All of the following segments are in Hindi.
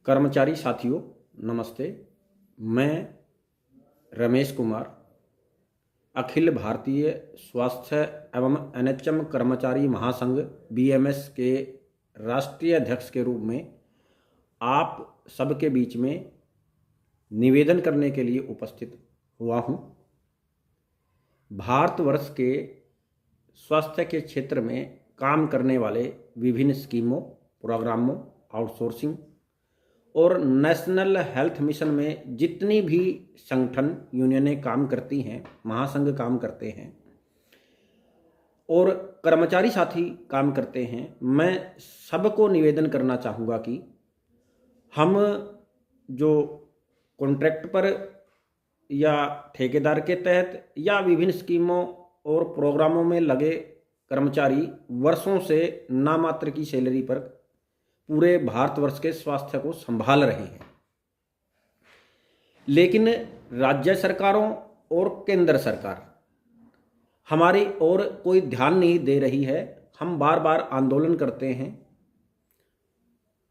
कर्मचारी साथियों, नमस्ते। मैं रमेश कुमार, अखिल भारतीय स्वास्थ्य एवं एनएचएम कर्मचारी महासंघ बीएमएस के राष्ट्रीय अध्यक्ष के रूप में आप सबके बीच में निवेदन करने के लिए उपस्थित हुआ हूँ। भारतवर्ष के स्वास्थ्य के क्षेत्र में काम करने वाले विभिन्न स्कीमों, प्रोग्रामों, आउटसोर्सिंग और नेशनल हेल्थ मिशन में जितनी भी संगठन यूनियनें काम करती हैं, महासंघ काम करते हैं और कर्मचारी साथी काम करते हैं, मैं सबको निवेदन करना चाहूँगा कि हम जो कॉन्ट्रैक्ट पर या ठेकेदार के तहत या विभिन्न स्कीमों और प्रोग्रामों में लगे कर्मचारी वर्षों से नामात्र की सैलरी पर पूरे भारतवर्ष के स्वास्थ्य को संभाल रहे हैं, लेकिन राज्य सरकारों और केंद्र सरकार हमारी ओर कोई ध्यान नहीं दे रही है। हम बार बार आंदोलन करते हैं,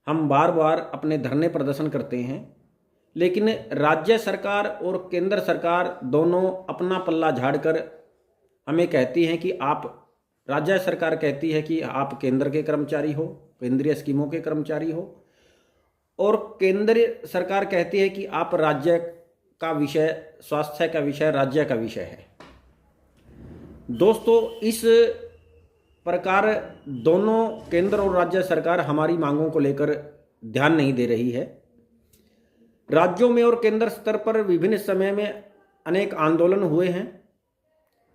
हम बार बार अपने धरने प्रदर्शन करते हैं, लेकिन राज्य सरकार और केंद्र सरकार दोनों अपना पल्ला झाड़कर हमें कहती हैं कि आप, राज्य सरकार कहती है कि आप केंद्र के कर्मचारी हो, केंद्रीय स्कीमों के कर्मचारी हो, और केंद्रीय सरकार कहती है कि आप राज्य का विषय, स्वास्थ्य का विषय राज्य का विषय है। दोस्तों, इस प्रकार दोनों केंद्र और राज्य सरकार हमारी मांगों को लेकर ध्यान नहीं दे रही है। राज्यों में और केंद्र स्तर पर विभिन्न समय में अनेक आंदोलन हुए हैं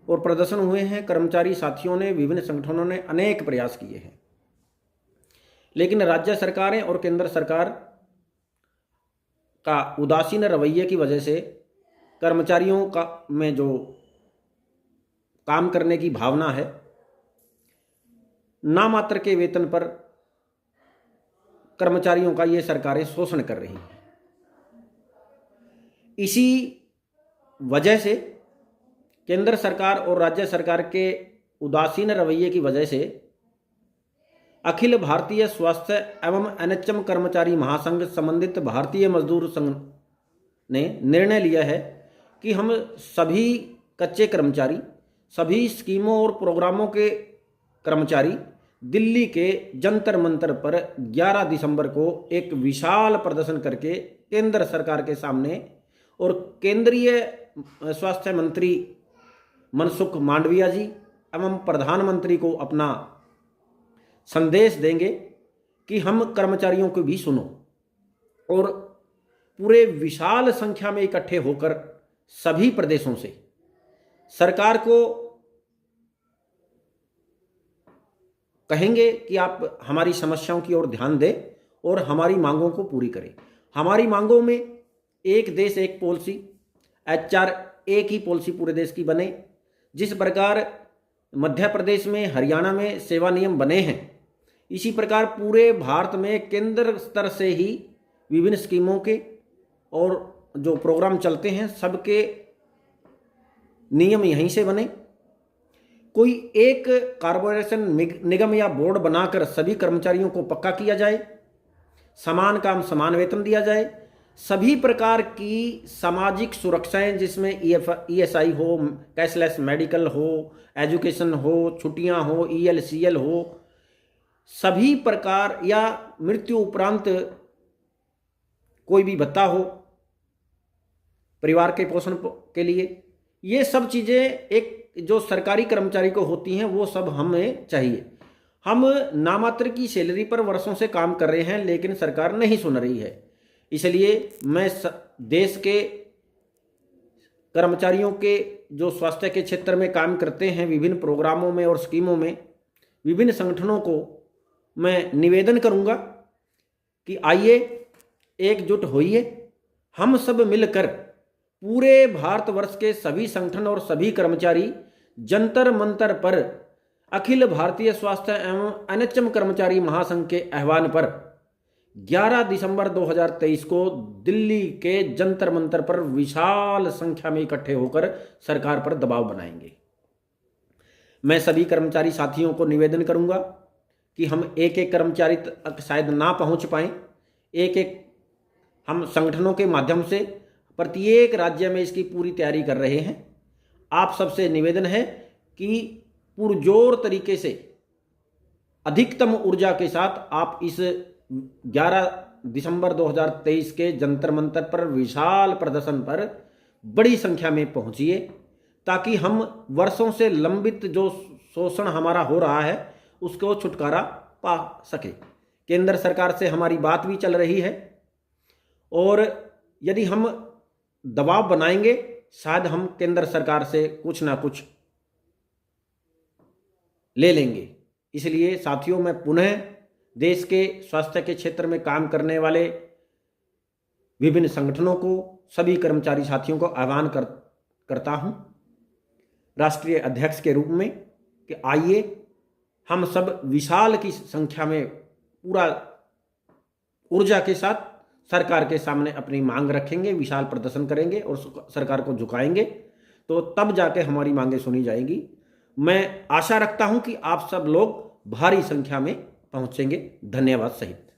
और प्रदर्शन हुए हैं। कर्मचारी साथियों ने, विभिन्न संगठनों ने अनेक प्रयास किए हैं, लेकिन राज्य सरकारें और केंद्र सरकार का उदासीन रवैये की वजह से कर्मचारियों का में जो काम करने की भावना है, नामात्र के वेतन पर कर्मचारियों का ये सरकारें शोषण कर रही हैं। इसी वजह से केंद्र सरकार और राज्य सरकार के उदासीन रवैये की वजह से अखिल भारतीय स्वास्थ्य एवं एनएचएम कर्मचारी महासंघ संबंधित भारतीय मजदूर संघ ने निर्णय लिया है कि हम सभी कच्चे कर्मचारी, सभी स्कीमों और प्रोग्रामों के कर्मचारी दिल्ली के जंतर मंतर पर 11 दिसंबर को एक विशाल प्रदर्शन करके केंद्र सरकार के सामने और केंद्रीय स्वास्थ्य मंत्री मनसुख मांडविया जी एवं प्रधानमंत्री को अपना संदेश देंगे कि हम कर्मचारियों को भी सुनो, और पूरे विशाल संख्या में इकट्ठे होकर सभी प्रदेशों से सरकार को कहेंगे कि आप हमारी समस्याओं की ओर ध्यान दें और हमारी मांगों को पूरी करें। हमारी मांगों में एक देश एक पॉलिसी, HR एक ही पॉलिसी पूरे देश की बने। जिस प्रकार मध्य प्रदेश में, हरियाणा में सेवा नियम बने हैं, इसी प्रकार पूरे भारत में केंद्र स्तर से ही विभिन्न स्कीमों के और जो प्रोग्राम चलते हैं सबके नियम यहीं से बने। कोई एक कॉर्पोरेशन, निगम या बोर्ड बनाकर सभी कर्मचारियों को पक्का किया जाए, समान काम समान वेतन दिया जाए, सभी प्रकार की सामाजिक सुरक्षाएं जिसमें ESI हो, कैशलेस मेडिकल हो, एजुकेशन हो, छुट्टियां हो, ELCL हो, सभी प्रकार, या मृत्यु उपरांत कोई भी भत्ता हो परिवार के पोषण के लिए, ये सब चीज़ें एक जो सरकारी कर्मचारी को होती हैं वो सब हमें चाहिए। हम नामात्र की सैलरी पर वर्षों से काम कर रहे हैं, लेकिन सरकार नहीं सुन रही है। इसलिए मैं देश के कर्मचारियों के जो स्वास्थ्य के क्षेत्र में काम करते हैं, विभिन्न प्रोग्रामों में और स्कीमों में, विभिन्न संगठनों को मैं निवेदन करूंगा कि आइए एकजुट होइए, हम सब मिलकर पूरे भारतवर्ष के सभी संगठन और सभी कर्मचारी जंतर मंतर पर अखिल भारतीय स्वास्थ्य एवं एनएचएम कर्मचारी महासंघ के आह्वान पर 11 दिसंबर 2023 को दिल्ली के जंतर मंतर पर विशाल संख्या में इकट्ठे होकर सरकार पर दबाव बनाएंगे। मैं सभी कर्मचारी साथियों को निवेदन करूंगा कि हम एक एक कर्मचारी तक शायद ना पहुंच पाएं, एक एक हम संगठनों के माध्यम से प्रत्येक राज्य में इसकी पूरी तैयारी कर रहे हैं। आप सबसे निवेदन है कि पुरजोर तरीके से अधिकतम ऊर्जा के साथ आप इस 11 दिसंबर 2023 के जंतर मंतर पर विशाल प्रदर्शन पर बड़ी संख्या में पहुंचिए, ताकि हम वर्षों से लंबित जो शोषण हमारा हो रहा है उसको छुटकारा पा सके। केंद्र सरकार से हमारी बात भी चल रही है और यदि हम दबाव बनाएंगे शायद हम केंद्र सरकार से कुछ ना कुछ ले लेंगे। इसलिए साथियों, मैं पुनः देश के स्वास्थ्य के क्षेत्र में काम करने वाले विभिन्न संगठनों को, सभी कर्मचारी साथियों को आह्वान करता हूं राष्ट्रीय अध्यक्ष के रूप में कि आइए हम सब विशाल की संख्या में पूरा ऊर्जा के साथ सरकार के सामने अपनी मांग रखेंगे, विशाल प्रदर्शन करेंगे और सरकार को झुकाएंगे, तो तब जाके हमारी मांगें सुनी जाएगी। मैं आशा रखता हूं कि आप सब लोग भारी संख्या में पहुंचेंगे। धन्यवाद सहित।